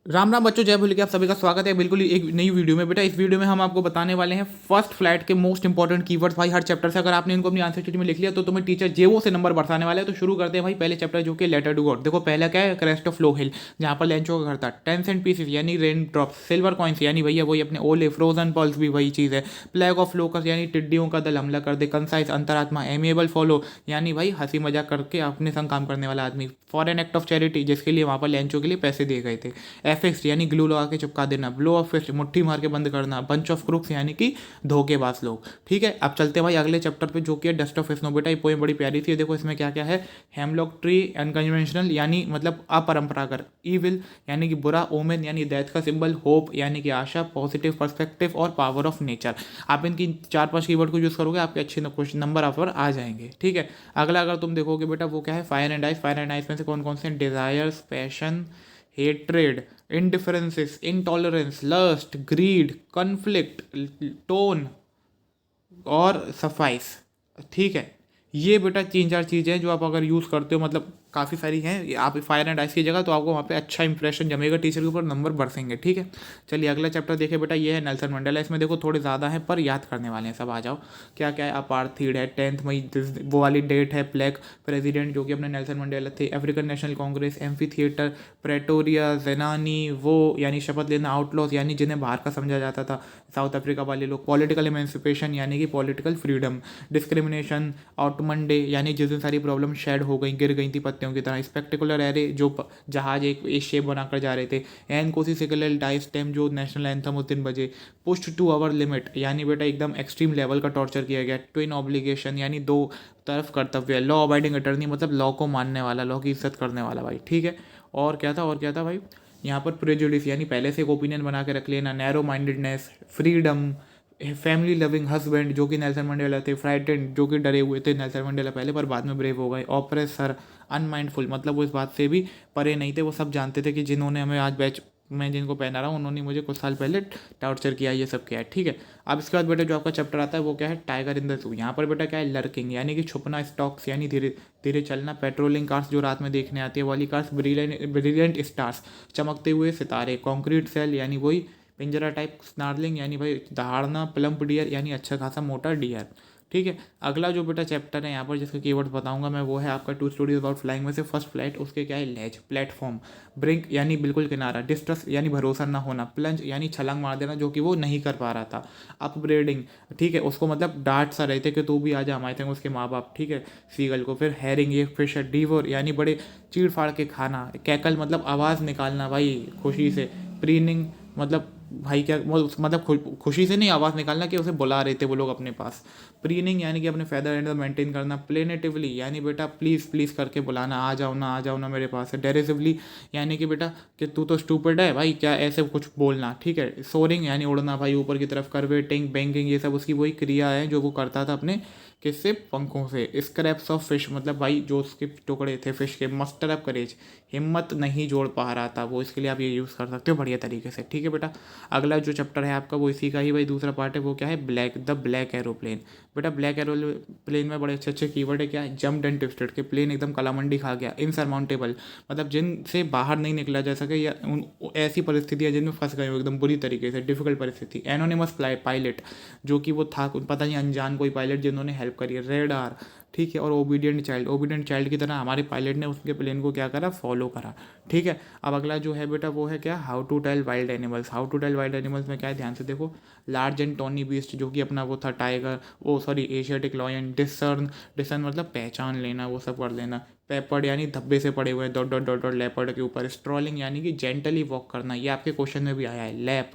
राम राम बच्चों, जय भोले की आप सभी का स्वागत है बिल्कुल एक नई वीडियो में। बेटा इस वीडियो में हम आपको बताने वाले हैं फर्स्ट फ्लैट के मोस्ट इंपॉर्टेंट कीवर्ड्स। भाई हर चैप्टर से अगर आपने इनको अपनी आंसर शीट में लिख लिया तो तुम्हें टीचर जेवो से नंबर बरसाने वाले हैं। तो शुरू करते हैं भाई पहले चैप्टर जो कि लेटर टू गॉड। देखो पहला क्या है, क्रेस्ट ऑफ लो हिल, जहाँ पर लेंचो का घर था। 10 सेंट पीसेस यानी रेन ड्रॉप, सिल्वर कॉइन्स यानी भैया वही अपने ओले, फ्रोजन पल्स भी वही चीज़ है। प्लेग ऑफ लोकस यानी टिड्डियों का दल हमला कर दे। कंसाइज अंतरात्मा, एमिएबल फॉलो यानी भाई हंसी मजाक करके अपने संग काम करने वाला आदमी। फॉरेन एक्ट ऑफ चैरिटी जिसके लिए वहाँ पर लेंचो के लिए पैसे दिए गए थे। एफिक्स यानी ग्लू लगा के चिपका देना। ब्लो ऑफ फिस्ट, मुट्ठी मार के बंद करना। बंच ऑफ क्रुक्स यानी कि धोखेबाज लोग। ठीक है, अब चलते हैं भाई अगले चैप्टर पे जो कि है डस्ट ऑफ स्नो। बेटा ये पोएम बड़ी प्यारी थी। देखो इसमें क्या क्या है। हेमलॉक ट्री अनकन्वेंशनल यानी मतलब अपरंपरागत। ईविल यानी कि बुरा। ओमेन यानी डेथ का सिंबल। होप यानी कि आशा। पॉजिटिव पर्सपेक्टिव और पावर ऑफ नेचर। आप इनकी 4-5 कीवर्ड को यूज करोगे आपके अच्छे क्वेश्चन नंबर आप पर आ जाएंगे। ठीक है, अगला अगर तुम देखोगे बेटा वो क्या है, fire and ice. Fire and ice में से कौन कौन से? Desires, passion, hatred, indifferences, intolerance, lust, greed, conflict, tone और सफाइस। ठीक है, ये बेटा 3-4 चीज़ें हैं जो आप अगर यूज़ करते हो, मतलब काफ़ी सारी हैं ये, आप फायर एंड आइस की जगह तो आपको वहाँ पे अच्छा इंप्रेशन जमेगा, टीचर के ऊपर नंबर बरसेंगे। ठीक है, चलिए अगला चैप्टर देखे बेटा, ये है नेल्सन मंडेला। इसमें देखो थोड़े ज़्यादा हैं पर याद करने वाले हैं सब। आ जाओ क्या क्या है। अपार्थीड है, 10 मई वो वाली डेट है। ब्लैक प्रेसिडेंट जो कि अपने नेल्सन मंडेला थे। African National Congress, amphitheatre, Pretoria, जेनानी वो यानी शपथ लेना। आउटलॉज यानी जिन्हें बाहर का समझा जाता था, साउथ अफ्रीका वाले लोग। पॉलिटिकल इमेंसिपेशन यानी कि पॉलिटिकल फ्रीडम। डिस्क्रिमिनेशन, आउटमन डे यानी जिस दिन सारी प्रॉब्लम शेड हो गई, गिर गई थी पत्तियों की तरह। स्पेक्टिकुलर एरे जो जहाज एक शेप बनाकर जा रहे थे। एन कोसी सिकल डाई स्टेम जो नेशनल एंथम उस दिन बजे। पुश्ड टू आवर लिमिट यानी बेटा एकदम एक्सट्रीम लेवल का टॉर्चर किया गया। ट्विन ऑब्लिगेशन यानी दो तरफ कर्तव्य। लॉ अबाइडिंग अटर्नी मतलब लॉ को मानने वाला, लॉ की इज्जत करने वाला भाई। ठीक है, और क्या था, और क्या था भाई यहाँ पर? प्रेजुडिस यानी पहले से एक ओपिनियन बना के रख लेना। Narrow mindedness, freedom, family loving husband जो कि नेल्सन मंडेला थे। फ्राइटेंड जो कि डरे हुए थे नेल्सन मंडेला पहले पर बाद में ब्रेव हो गए। ऑपरेसर, अनमाइंडफुल मतलब वो इस बात से भी परे नहीं थे, वो सब जानते थे कि जिन्होंने हमें आज बैच मैं जिनको पहना रहा हूँ उन्होंने मुझे कुछ साल पहले टॉर्चर किया, ये सब किया है। ठीक है, अब इसके बाद बेटा जो आपका चैप्टर आता है वो क्या है? Tiger in the zoo. यहाँ पर बेटा क्या है? लर्किंग यानी कि छुपना। स्टॉक्स यानी धीरे धीरे चलना। पेट्रोलिंग कार्स जो रात में देखने आती है वाली कार्स। ब्रिलियंट स्टार्स चमकते हुए सितारे। कॉन्क्रीट सेल यानी वही पिंजरा टाइप। स्नार्लिंग यानी भाई दहाड़ना। प्लम्प डियर यानी अच्छा खासा मोटा डियर। ठीक है, अगला जो बेटा चैप्टर है यहाँ पर जिसके कीवर्ड्स बताऊंगा मैं वो है आपका टू स्टोरीज अबाउट फ्लाइंग में से फर्स्ट फ्लाइट। उसके क्या है? लेज, प्लेटफॉर्म। ब्रिंक यानी बिल्कुल किनारा। डिस्ट्रस यानी भरोसा ना होना। प्लंज यानी छलांग मार देना जो कि वो नहीं कर पा रहा था। अपब्रेडिंग, ठीक है, उसको मतलब डांट सा रहे थे कि तू भी आ जा हमारे थे उसके माँ बाप। ठीक है, सीगल को। फिर हैरिंग ये फिश है। डीवोर यानी बड़े चीड़ फाड़ के खाना। कैकल मतलब आवाज़ निकालना भाई खुशी से। प्रीनिंग मतलब भाई क्या मतलब खुशी से नहीं आवाज़ निकालना कि उसे बुला रहे थे वो लोग अपने पास। प्रीनिंग यानी कि अपने फेदर एंड मेंटेन करना। प्लेनेटिवली यानी बेटा प्लीज़ प्लीज़ करके बुलाना, आ जाओ ना मेरे पास है। डेरिसिवली यानी कि बेटा कि तू तो स्टूपिड है भाई, क्या ऐसे कुछ बोलना। ठीक है, सोरिंग यानी उड़ना भाई ऊपर की तरफ। करवेटिंग, बैंकिंग ये सब उसकी वही क्रिया है जो वो करता था अपने किससे? पंखों से। स्क्रैप्स ऑफ फिश मतलब भाई जो उसके टुकड़े थे फिश के। मस्टर अप करेज, हिम्मत नहीं जोड़ पा रहा था वो, इसके लिए आप ये यूज़ कर सकते हो बढ़िया तरीके से। ठीक है बेटा, अगला जो चैप्टर है आपका वो इसी का ही भाई दूसरा पार्ट है। वो क्या है? Black, the black aeroplane. बेटा ब्लैक एरोप्लेन में बड़े अच्छे अच्छे कीवर्ड है। क्या है? जम्प्ड एंड ट्विस्टेड के प्लेन एकदम कलामंडी खा गया। इनसरमाउंटेबल मतलब जिनसे बाहर नहीं निकला जा सके या ऐसी परिस्थिति है जिनमें फंस गए हो एकदम बुरी तरीके से, डिफिकल्ट परिस्थिति। एनोनिमस पायलट जो कि वो था पता नहीं अनजान कोई पायलट जिन्होंने हेल्प करी है। रेडार, ठीक है, और ओबीडियंट चाइल्ड। ओबीडियंट चाइल्ड की तरह हमारे पायलट ने उसके प्लेन को क्या करा? फॉलो करा। ठीक है, अब अगला जो है बेटा वो है क्या? How to tell wild animals. How to tell wild animals में क्या है? ध्यान से देखो। लार्ज एंड टॉनी बीस्ट जो कि अपना वो था टाइगर, वो sorry Asiatic lion. Discern, discern मतलब पहचान लेना, वो सब कर लेना। पेपर्ड यानी धब्बे से पड़े हुए हैं dot dot dot dot leopard के ऊपर। स्ट्रॉलिंग यानी कि जेंटली वॉक करना, ये आपके क्वेश्चन में भी आया है। लैप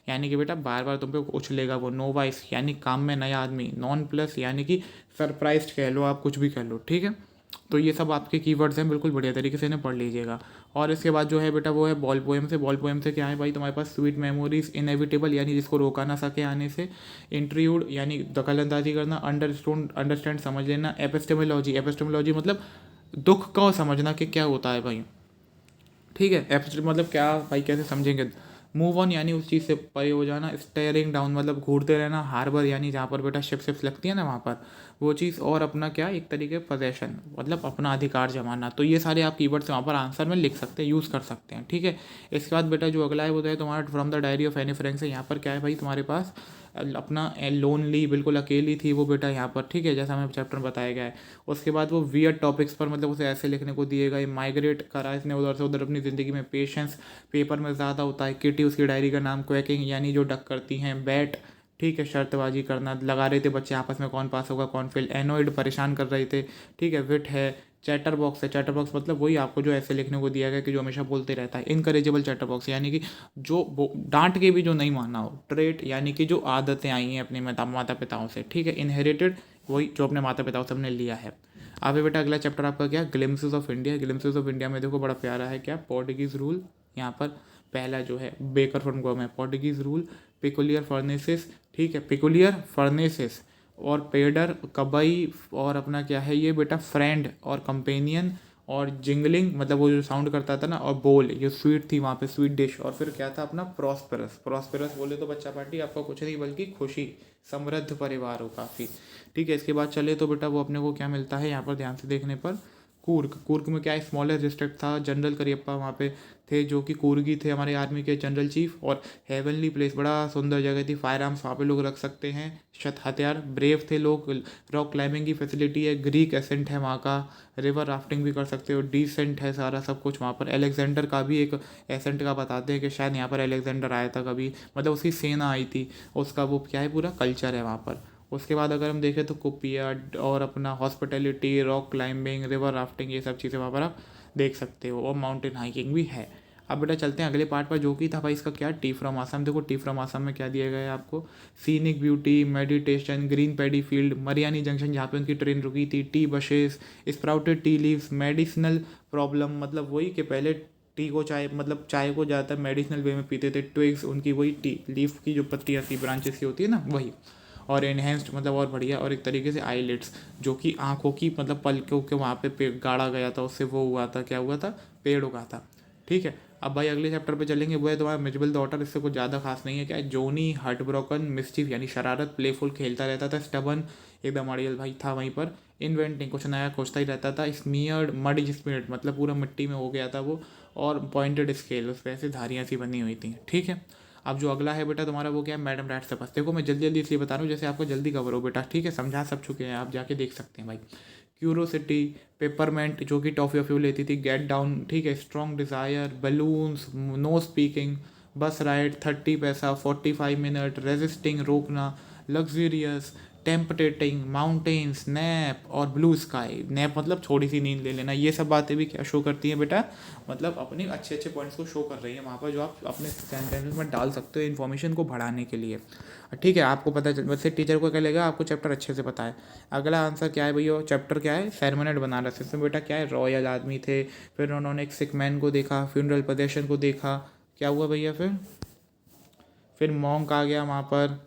यानी कि बेटा बार बार तुम पे उछलेगा वो। नोवाइस यानी काम में नया आदमी। नॉन प्लस यानी कि सरप्राइज कह लो, आप कुछ भी कह लो। ठीक है, तो ये सब आपके कीवर्ड्स हैं, बिल्कुल बढ़िया तरीके से इन्हें पढ़ लीजिएगा। और इसके बाद जो है बेटा वो है बॉल पोएम से। बॉल पोएम से क्या है भाई तुम्हारे पास? स्वीट मेमोरीज, इनएविटेबल यानी जिसको रोका ना सके आने से। इंट्रीयूड यानी दखलंदाजी करना। अंडरस्टैंड समझ लेना। एपिस्टेमोलॉजी, एपिस्टेमोलॉजी मतलब दुख का समझना कि क्या होता है भाई। ठीक है, एपिस्टेम मतलब क्या भाई, कैसे समझेंगे? मूव ऑन यानी उस चीज़ से परे हो जाना, स्टेयरिंग डाउन मतलब घूरते रहना, हार्बर यानी जहाँ पर बेटा शिप्स लगती है ना वहाँ पर वो चीज़, और अपना क्या एक तरीके पोजेशन मतलब अपना अधिकार जमाना। तो ये सारे आप कीवर्ड्स वहाँ पर आंसर में लिख सकते हैं, यूज़ कर सकते हैं, ठीक है। इसके बाद बेटा जो अगला है वो तो है तुम्हारा from the diary of Anne Frank से। यहाँ पर क्या है भाई तुम्हारे पास अपना लोनली बिल्कुल अकेली थी वो बेटा यहाँ पर, ठीक है, जैसा हमें चैप्टर में बताया गया है। उसके बाद वो वियर्ड टॉपिक्स पर मतलब उसे ऐसे लिखने को दिए गए, माइग्रेट करा इसने उधर से उधर अपनी ज़िंदगी में, पेशेंस पेपर में ज़्यादा होता है, किटी उसकी डायरी का नाम, क्वैकिंग यानी जो डक करती हैं, बैट ठीक है शर्तबाजी करना, लगा रहे थे बच्चे आपस में कौन पास होगा कौन फेल, एनोइड परेशान कर रहे थे, ठीक है, विट है, चैटर बॉक्स है, चैटर बॉक्स मतलब वही आपको जो ऐसे लिखने को दिया गया कि जो हमेशा बोलते रहता है, इनकरेजेबल चैटर बॉक्स यानी कि जो डांट के भी जो नहीं माना हो, ट्रेट यानी कि जो आदतें आई हैं अपने माता पिताओं से, ठीक है, इनहेरिटेड वही जो अपने माता पिताओं से हमने लिया है। आगे बेटा अगला चैप्टर आपका क्या, glimpses of India. Glimpses of India में देखो बड़ा प्यारा है क्या, पोर्टुगीज रूल, यहाँ पर पहला जो है बेकर फ्रॉम गोवा में, पोर्टुगीज रूल, पिकुलियर फर्नेसेस, ठीक है, पिकुलियर फर्नेसेस और पेडर कबई, और अपना क्या है ये बेटा फ्रेंड और कंपेनियन, और जिंगलिंग मतलब वो जो साउंड करता था ना, और बोल ये स्वीट थी वहाँ पे, स्वीट डिश, और फिर क्या था अपना प्रॉस्पेरस। प्रॉस्पेरस बोले तो बच्चा पार्टी आपका कुछ नहीं बल्कि खुशी, समृद्ध परिवार हो काफ़ी, ठीक है। इसके बाद चले तो बेटा वो अपने को क्या मिलता है यहाँ पर ध्यान से देखने पर, कूर्ग। कूर्ग में क्या स्मॉलेस्ट डिस्ट्रिक्ट था, जनरल करियप्पा वहाँ पे थे जो कि कूर्गी थे हमारे आर्मी के जनरल चीफ, और हेवनली प्लेस बड़ा सुंदर जगह थी, फायर आर्म्स वहाँ पे लोग रख सकते हैं, हथियार, ब्रेव थे लोग, रॉक क्लाइंबिंग की फैसिलिटी है, ग्रीक एसेंट है वहाँ का, रिवर राफ्टिंग भी कर सकते हो, डिसेंट है सारा सब कुछ वहाँ पर। एलेक्जेंडर का भी एक एसेंट का बताते हैं कि शायद यहाँ पर एलेक्जेंडर आया था कभी, मतलब उसकी सेना आई थी, उसका वो क्या है पूरा कल्चर है वहाँ पर। उसके बाद अगर हम देखें तो कुपिया और अपना hospitality, rock climbing, river rafting, ये सब चीज़ें वहाँ पर आप देख सकते हो, और माउंटेन हाइकिंग भी है। अब बेटा चलते हैं अगले पार्ट पर जो कि था भाई इसका क्या, टी फ्रॉम आसाम। देखो टी फ्रॉम आसाम में क्या दिया गया है आपको, scenic beauty, meditation, green paddy field, Mariani junction जहाँ पे उनकी ट्रेन रुकी थी, T buses, sprouted tea leaves, medicinal problem मतलब वही कि पहले टी को चाय मतलब चाय को ज़्यादातर मेडिसिनल वे में पीते थे, ट्विग्स उनकी वही टी लीफ की जो पत्तियाँ थी ब्रांचेस की होती है ना वही, और एनहेंस्ड मतलब और बढ़िया, और एक तरीके से आईलिड्स जो कि आंखों की मतलब पलकों के वहाँ पे गाड़ा गया था, उससे वो हुआ था, क्या हुआ था, पेड़ उगा था, ठीक है। अब भाई अगले चैप्टर पे चलेंगे, वो है तुम्हारा मिजबल डॉटर। इससे कुछ ज़्यादा खास नहीं है, क्या है, जोनी हार्ट ब्रोकन, मिस्चीफ यानी शरारत, प्लेफुल खेलता रहता था, स्टबन एकदम अड़ियल भाई था वहीं पर, इन्वेंटिंग कुछ नया खोजता ही रहता था, स्मीयर्ड मड स्पीड मतलब पूरा मिट्टी में हो गया था वो, और पॉइंटेड स्केल उस पर ऐसे धारियाँ सी बनी हुई थी, ठीक है। अब जो अगला है बेटा तुम्हारा वो क्या है, मैडम रैट से बस। देखो मैं जल्दी जल्दी इसलिए बता रहा हूँ जैसे आपको जल्दी कवर हो बेटा, ठीक है, समझा सब चुके हैं आप, जाके देख सकते हैं भाई। क्यूरोसिटी, पेपरमेंट जो कि टॉफ़ी ऑफ़ी लेती थी, गेट डाउन, ठीक है, strong desire, balloons, no speaking, bus ride, 30 पैसा, 45 मिनट, रेजिस्टिंग रोकना, लग्जरियस, टेम्पटेटिंग, माउंटेन्स, नैप और ब्लू स्काई। नैप मतलब थोड़ी सी नींद ले लेना, ये सब बातें भी क्या शो करती हैं बेटा, मतलब अपने अच्छे अच्छे पॉइंट्स को शो कर रही है वहाँ पर, जो आप अपने सेंटेंस में डाल सकते हो इन्फॉर्मेशन को बढ़ाने के लिए, ठीक है। आपको पता चल वैसे टीचर को क्या लगेगा आपको चैप्टर अच्छे से पता है। अगला आंसर क्या है भैया, चैप्टर क्या है, सेरेमनेट बनारस। इसमें बेटा क्या है, रॉयल आदमी थे, फिर उन्होंने एक सिक मैन को देखा, फ्यूनरल प्रोसेशन को देखा, क्या हुआ भैया, फिर मॉन्क आ गया वहाँ पर,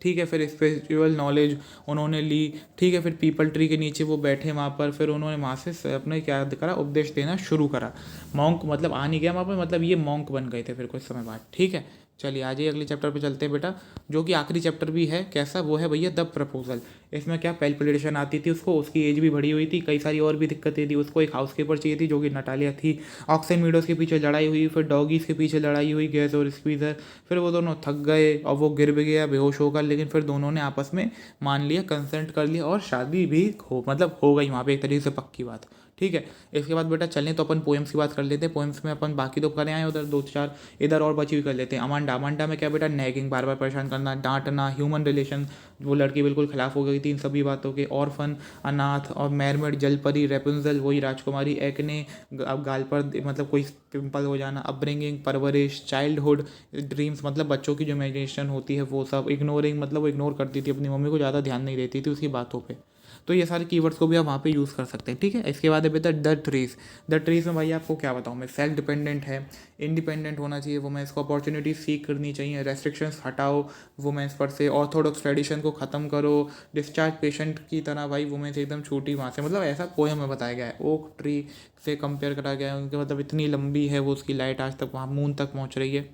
ठीक है, फिर स्पिरिचुअल नॉलेज उन्होंने ली, ठीक है, फिर पीपल ट्री के नीचे वो बैठे वहाँ पर, फिर उन्होंने वहाँ से अपने क्या करा, उपदेश देना शुरू करा। मॉन्क मतलब आ नहीं गया वहाँ पर, मतलब ये मॉन्क बन गए थे फिर कुछ समय बाद, ठीक है। चलिए आ जाइए अगले चैप्टर पे चलते हैं बेटा, जो कि आखिरी चैप्टर भी है, कैसा वो है भैया, द प्रपोजल। इसमें क्या पैल्पिटेशन आती थी उसको, उसकी एज भी बढ़ी हुई थी, कई सारी और भी दिक्कतें थी उसको, एक हाउसकीपर चाहिए थी जो कि नटालिया थी, ऑक्सन मीडोज के पीछे लड़ाई हुई, फिर डॉगीज के पीछे लड़ाई हुई, गैस और स्क्वीज़र, फिर वो दोनों थक गए और वो गिर भी गया बेहोश होकर, लेकिन फिर दोनों ने आपस में मान लिया, कंसेंट कर लिया, और शादी भी हो गई वहाँ पे एक तरीके से पक्की बात, ठीक है। इसके बाद बेटा चलें तो अपन पोएम्स की बात कर लेते हैं। पोएम्स में अपन बाकी तो करें आए उधर दो चार, इधर और बची हुई कर लेते हैं। अमांडा, अमांडा में क्या बेटा, नैगिंग, बार बार परेशान करना, डांटना, ह्यूमन रिलेशन, वो लड़की बिल्कुल खिलाफ हो गई थी इन सभी बातों के, ऑर्फन, अनाथ, और मैरमेड, जलपरी, रेपुंजल वही राजकुमारी, एक्ने अब गाल पर मतलब कोई पिंपल हो जाना, अपब्रिंगिंग परवरिश, चाइल्डहुड ड्रीम्स मतलब बच्चों की जो इमेजिनेशन होती है वो सब, इग्नोरिंग मतलब वो इग्नोर करती थी अपनी मम्मी को, ज़्यादा ध्यान नहीं देती थी उसकी बातों पर, तो ये सारे कीवर्ड्स को भी आप वहाँ पे यूज़ कर सकते हैं, ठीक है। इसके बाद है बेटा द ट्रीज। द ट्रीज में भाई आपको क्या बताऊँ मैं, सेल्फ डिपेंडेंट है, इंडिपेंडेंट होना चाहिए वुमेन्स को, अपॉर्चुनिटी सीख करनी चाहिए, रेस्ट्रिक्शंस हटाओ वुमेन्स पर से, ऑर्थोडॉक्स ट्रेडिशन को ख़त्म करो, डिस्चार्ज पेशेंट की तरह भाई वुमेन्स एकदम छोटी वहाँ से, मतलब ऐसा पोएम में बताया गया है। ओक ट्री से कंपेयर करा गया है, उनके मतलब इतनी लंबी है वो, उसकी लाइट आज तक वहाँ मून तक पहुँच रही है,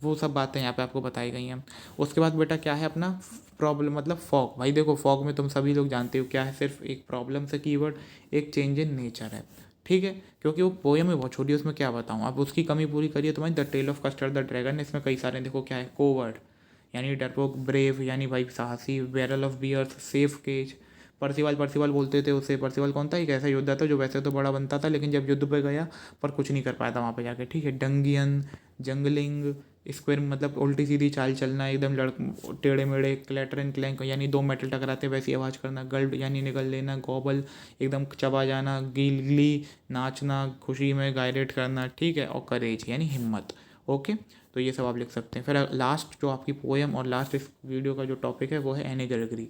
वो सब बातें यहाँ पे आपको बताई गई हैं। उसके बाद बेटा क्या है अपना प्रॉब्लम, मतलब फॉग। भाई देखो फॉग में तुम सभी लोग जानते हो क्या है, सिर्फ एक प्रॉब्लम से कीवर्ड, एक चेंज इन नेचर है, ठीक है। क्योंकि वो पोएम है बहुत छोटी है, उसमें क्या बताऊँ, आप उसकी कमी पूरी करिए तो भाई the tale of custard the dragon, इसमें कई सारे देखो क्या है, कोवर्ड यानी डरपोक, ब्रेव यानी भाई साहसी, barrel of bears, safe cage, Percival, Percival बोलते थे उसे, परसिवाल कौन था, एक ऐसा योद्धा था जो वैसे तो बड़ा बनता था लेकिन जब युद्ध पे गया पर कुछ नहीं कर पाया था वहाँ पे जाके, ठीक है। डंगियन, जंगलिंग, स्क्वायर मतलब उल्टी सीधी चाल चलना, एकदम टेढ़े मेढ़े, क्लैटर एंड क्लैंक यानी दो मेटल टकराते वैसी आवाज़ करना, गल्ड यानी निकल लेना, गॉबल एकदम चबा जाना, गिली नाचना, खुशी में गायरेट करना, ठीक है। और करेज यानी हिम्मत, ओके। तो ये सब आप लिख सकते हैं। फिर लास्ट जो आपकी पोएम और लास्ट इस वीडियो का जो टॉपिक है वो है एनेजरगरी।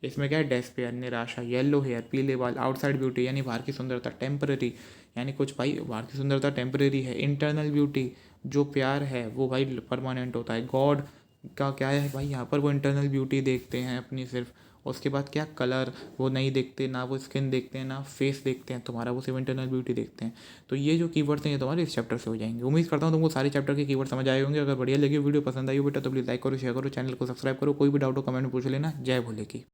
इसमें क्या है, डेस्पेयर निराशा, येलो हेयर पीले बाल, आउटसाइड ब्यूटी यानी बाहर की सुंदरता, टेम्पररी यानी कुछ भाई बाहर की सुंदरता टेम्पररी है, इंटरनल ब्यूटी जो प्यार है वो भाई परमानेंट होता है, गॉड का क्या है भाई यहाँ पर वो इंटरनल ब्यूटी देखते हैं अपनी सिर्फ। उसके बाद क्या, कलर वो नहीं देखते, ना वो स्किन देखते हैं, ना फेस देखते हैं तुम्हारा, वो सिर्फ इंटरनल ब्यूटी देखते हैं। तो ये जो कीवर्ड्स हैं ये तुम्हारे इस चैप्टर से हो जाएंगे। उम्मीद करता हूँ तुमको सारे चैप्टर के कीवर्ड समझ आए होंगे। अगर बढ़िया लगी वीडियो पसंद आई हो बेटा तो प्लीज़ लाइक करो, शेयर करो, चैनल को सब्सक्राइब करो, कोई भी डाउट हो कमेंट में पूछ लेना। जय भोले की।